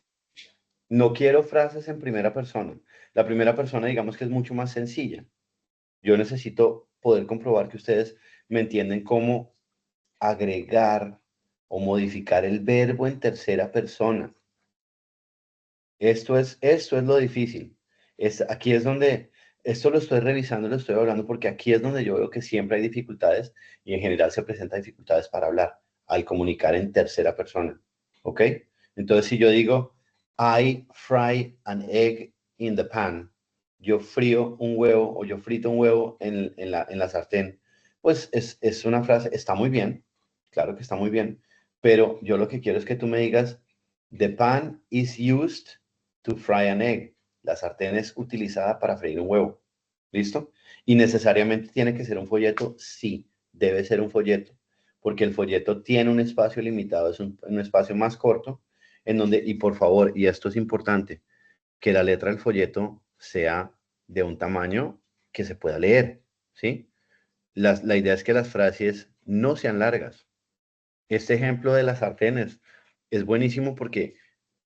No quiero frases en primera persona. La primera persona, digamos que es mucho más sencilla. Yo necesito poder comprobar que ustedes me entienden cómo agregar o modificar el verbo en tercera persona. Esto es lo difícil. Aquí es donde, esto lo estoy revisando, lo estoy hablando porque aquí es donde yo veo que siempre hay dificultades y en general se presentan dificultades para hablar al comunicar en tercera persona. ¿Ok? Entonces, si yo digo, I fry an egg in the pan, yo frío un huevo o yo frito un huevo en la sartén, pues es una frase, está muy bien, claro que está muy bien, pero yo lo que quiero es que tú me digas, the pan is used to fry an egg. La sartén es utilizada para freír un huevo. ¿Listo? ¿Y necesariamente tiene que ser un folleto? Sí, debe ser un folleto, porque el folleto tiene un espacio limitado, es un espacio más corto, en donde, y por favor, y esto es importante, que la letra del folleto sea de un tamaño que se pueda leer, ¿sí? La idea es que las frases no sean largas. Este ejemplo de las sartenes es buenísimo porque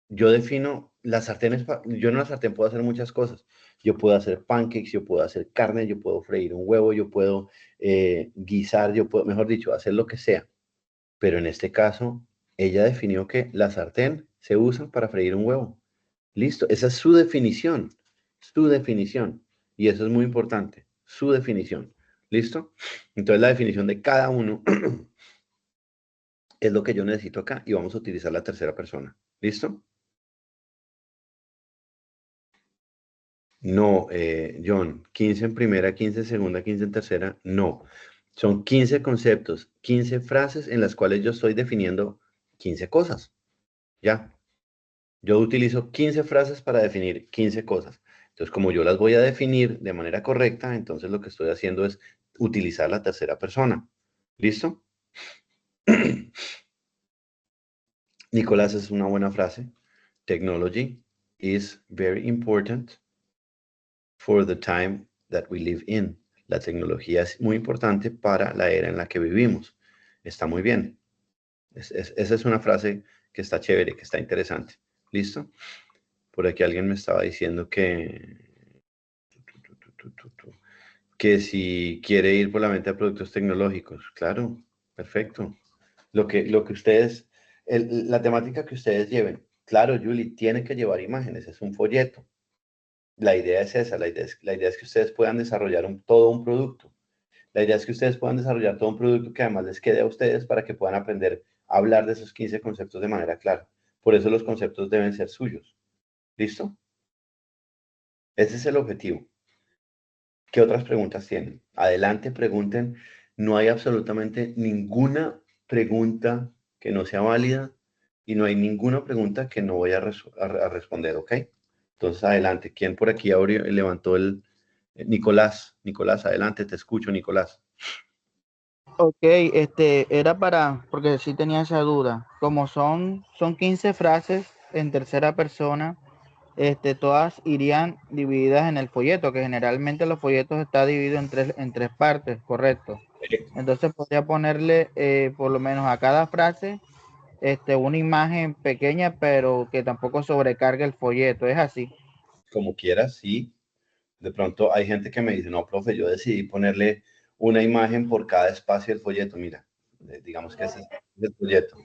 yo defino las sartenes, yo en una sartén puedo hacer muchas cosas. Yo puedo hacer pancakes, yo puedo hacer carne, yo puedo freír un huevo, yo puedo guisar, yo puedo, mejor dicho, hacer lo que sea. Pero en este caso, ella definió que la sartén se usa para freír un huevo. Listo, esa es su definición. Su definición. Y eso es muy importante, su definición. ¿Listo? Entonces la definición de cada uno es lo que yo necesito acá y vamos a utilizar la tercera persona. ¿Listo? No, John, 15 en primera, 15 en segunda, 15 en tercera, no. Son 15 conceptos, 15 frases en las cuales yo estoy definiendo 15 cosas. ¿Ya? Yo utilizo 15 frases para definir 15 cosas. Entonces, como yo las voy a definir de manera correcta, entonces lo que estoy haciendo es utilizar la tercera persona. ¿Listo? Nicolás, es una buena frase. Technology is very important for the time that we live in. La tecnología es muy importante para la era en la que vivimos. Está muy bien. Esa es una frase que está chévere, que está interesante. ¿Listo? Por aquí alguien me estaba diciendo que si quiere ir por la venta de productos tecnológicos. Claro, perfecto. Lo que ustedes, la temática que ustedes lleven. Claro, Julie, tiene que llevar imágenes, es un folleto. La idea es esa, la idea es que ustedes puedan desarrollar todo un producto. La idea es que ustedes puedan desarrollar todo un producto que además les quede a ustedes para que puedan aprender a hablar de esos 15 conceptos de manera clara. Por eso los conceptos deben ser suyos. ¿Listo? Ese es el objetivo. ¿Qué otras preguntas tienen? Adelante, pregunten. No hay absolutamente ninguna pregunta que no sea válida y no hay ninguna pregunta que no voy a responder, ¿ok? Entonces, adelante. ¿Quién por aquí levantó el... Nicolás, Nicolás, adelante, te escucho, Nicolás. Ok, era porque sí tenía esa duda. Como son 15 frases en tercera persona, todas irían divididas en el folleto, que generalmente los folletos está dividido en tres partes, correcto. Entonces podría ponerle por lo menos a cada frase una imagen pequeña, pero que tampoco sobrecargue el folleto, ¿es así? Como quieras, sí. De pronto hay gente que me dice, no, profe, yo decidí ponerle una imagen por cada espacio del folleto. Mira, digamos que ese es el folleto.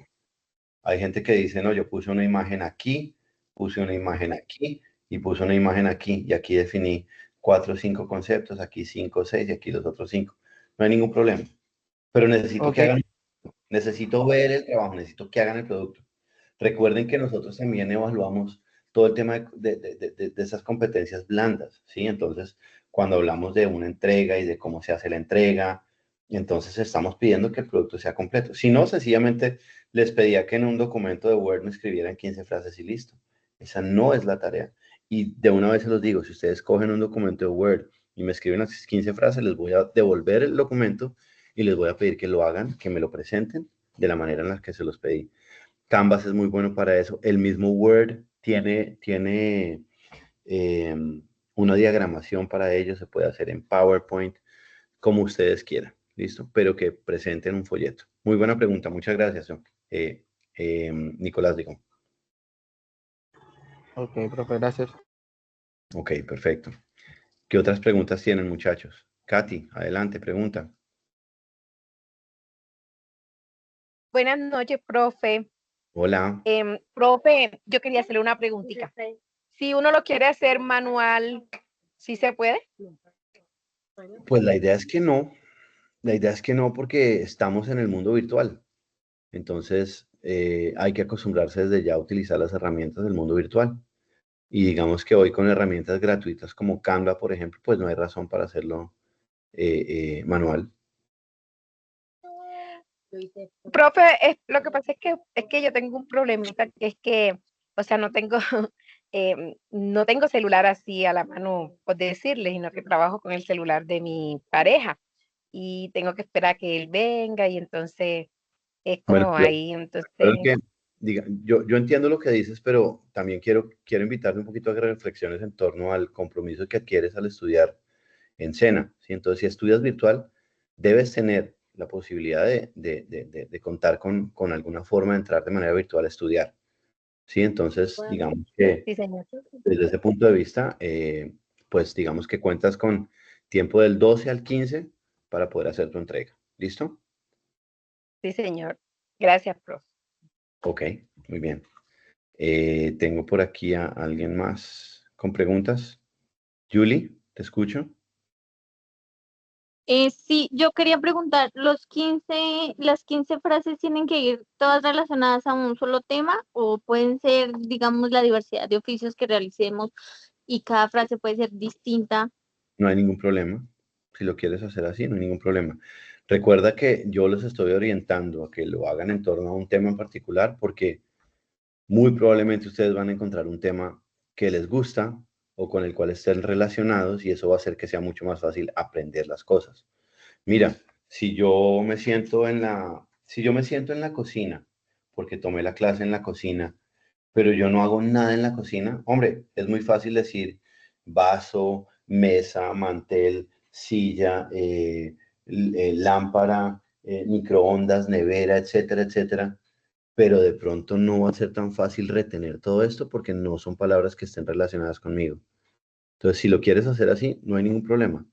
Hay gente que dice, no, yo puse una imagen aquí, puse una imagen aquí y puse una imagen aquí. Y aquí definí 4 o 5 conceptos, aquí 5 o 6 y aquí los otros 5. No hay ningún problema. Pero necesito que Ok, hagan, necesito ver el trabajo, necesito que hagan el producto. Recuerden que nosotros también evaluamos todo el tema de esas competencias blandas, ¿sí? Entonces, cuando hablamos de una entrega y de cómo se hace la entrega, entonces estamos pidiendo que el producto sea completo. Si no, sencillamente les pedía que en un documento de Word me escribieran 15 frases y listo. Esa no es la tarea. Y de una vez se los digo, si ustedes cogen un documento de Word y me escriben las 15 frases, les voy a devolver el documento y les voy a pedir que lo hagan, que me lo presenten de la manera en la que se los pedí. Canvas es muy bueno para eso. El mismo Word tiene una diagramación para ello. Se puede hacer en PowerPoint, como ustedes quieran. ¿Listo? Pero que presenten un folleto. Muy buena pregunta. Muchas gracias, Nicolás, digo. ok, profe, gracias. Ok, perfecto. ¿Qué otras preguntas tienen, muchachos? Katy, adelante, pregunta. Buenas noches, profe. Hola. Profe, yo quería hacerle una preguntita. Si uno lo quiere hacer manual, ¿sí se puede? Pues la idea es que no. La idea es que no, porque estamos en el mundo virtual. Entonces, hay que acostumbrarse desde ya a utilizar las herramientas del mundo virtual. Y digamos que hoy con herramientas gratuitas como Canva, por ejemplo, pues no hay razón para hacerlo manual. Profe, lo que pasa es que yo tengo un problemita, que es que, o sea, no tengo celular así a la mano, por decirle, sino que trabajo con el celular de mi pareja y tengo que esperar a que él venga y entonces es Bueno, como ahí, entonces, creo que, yo entiendo lo que dices, pero también quiero invitarte un poquito a que reflexiones en torno al compromiso que adquieres al estudiar en Sena, ¿sí? Entonces, si estudias virtual, debes tener la posibilidad de contar con alguna forma de entrar de manera virtual a estudiar, ¿sí? Entonces, digamos que sí, señor. desde ese punto de vista, pues digamos que cuentas con tiempo del 12 al 15 para poder hacer tu entrega. ¿Listo? Sí, señor. Gracias, profe. Ok, muy bien. Tengo por aquí a alguien más con preguntas. Julie, ¿te escucho? Sí, yo quería preguntar, las 15 frases tienen que ir todas relacionadas a un solo tema o pueden ser, digamos, la diversidad de oficios que realicemos y cada frase puede ser distinta? No hay ningún problema. Si lo quieres hacer así, no hay ningún problema. Recuerda que yo los estoy orientando a que lo hagan en torno a un tema en particular porque muy probablemente ustedes van a encontrar un tema que les gusta o con el cual estén relacionados y eso va a hacer que sea mucho más fácil aprender las cosas. Mira, si yo me siento en la cocina, porque tomé la clase en la cocina, pero yo no hago nada en la cocina, hombre, es muy fácil decir vaso, mesa, mantel, silla, lámpara, microondas, nevera, etcétera, etcétera, pero de pronto no va a ser tan fácil retener todo esto porque no son palabras que estén relacionadas conmigo. Entonces, si lo quieres hacer así, no hay ningún problema.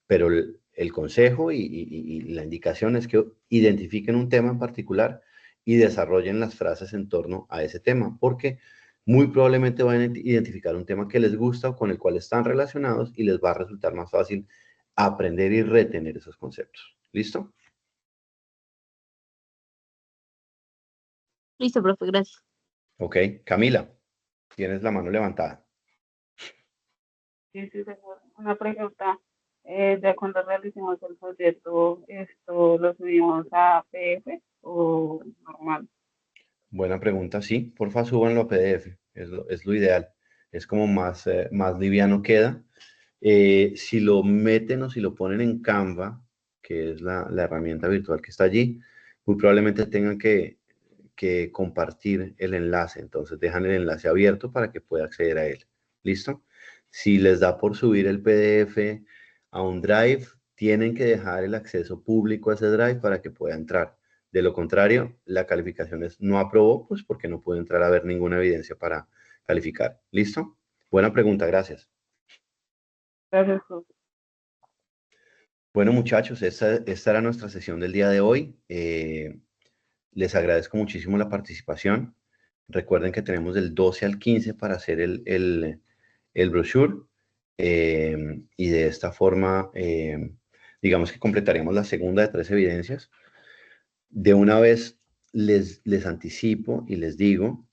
Pero el consejo y la indicación es que identifiquen un tema en particular y desarrollen las frases en torno a ese tema, porque muy probablemente van a identificar un tema que les gusta o con el cual están relacionados y les va a resultar más fácil aprender y retener esos conceptos. ¿Listo? Listo, profe, gracias. Ok. Camila, tienes la mano levantada. Sí, sí, señor. Una pregunta. Ya cuando realicemos el proyecto, ¿esto lo subimos a PDF o normal? Buena pregunta, sí. Porfa, súbanlo a PDF. Es lo ideal. Es como más liviano queda. Si lo meten o si lo ponen en Canva, que es la herramienta virtual que está allí, muy probablemente tengan que compartir el enlace. Entonces dejan el enlace abierto para que pueda acceder a él. ¿Listo? Si les da por subir el PDF a un Drive, tienen que dejar el acceso público a ese Drive para que pueda entrar. De lo contrario, la calificación es no aprobó, pues porque no puede entrar a ver ninguna evidencia para calificar. ¿Listo? Buena pregunta, gracias. Gracias, profe. Bueno, muchachos, esta era nuestra sesión del día de hoy. Les agradezco muchísimo la participación. Recuerden que tenemos del 12 al 15 para hacer el brochure. Y de esta forma, digamos que completaremos la segunda de 3 evidencias. De una vez les anticipo y les digo,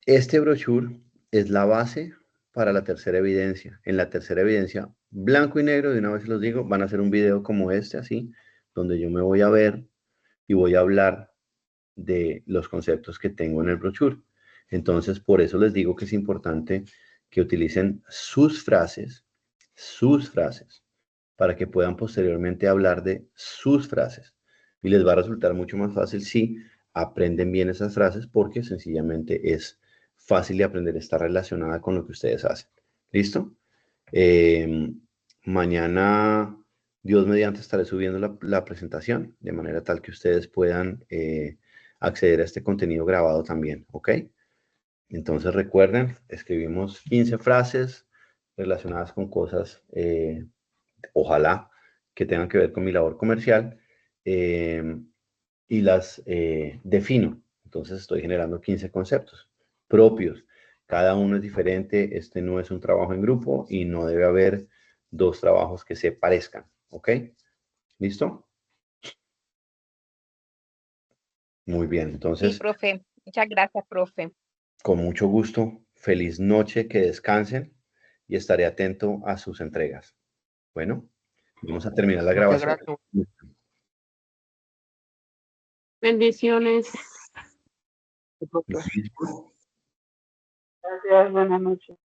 este brochure es la base para la tercera evidencia. En la tercera evidencia, blanco y negro, de una vez los digo, van a hacer un video como este, así, donde yo me voy a ver y voy a hablar de los conceptos que tengo en el brochure. Entonces, por eso les digo que es importante que utilicen sus frases, para que puedan posteriormente hablar de sus frases. Y les va a resultar mucho más fácil si aprenden bien esas frases porque sencillamente es fácil de aprender, está relacionada con lo que ustedes hacen. ¿Listo? Mañana, Dios mediante, estaré subiendo la presentación de manera tal que ustedes puedan acceder a este contenido grabado también, ¿ok? Entonces recuerden, escribimos 15 frases relacionadas con cosas, ojalá, que tengan que ver con mi labor comercial y las defino. Entonces estoy generando 15 conceptos propios. Cada uno es diferente, este no es un trabajo en grupo y no debe haber 2 trabajos que se parezcan, ¿ok? ¿Listo? Muy bien, Sí, entonces, profe. Muchas gracias, profe. con mucho gusto, feliz noche, que descansen y estaré atento a sus entregas. Bueno, vamos a terminar la Muchas grabación. gracias. Bendiciones. profe. Gracias, buenas noches.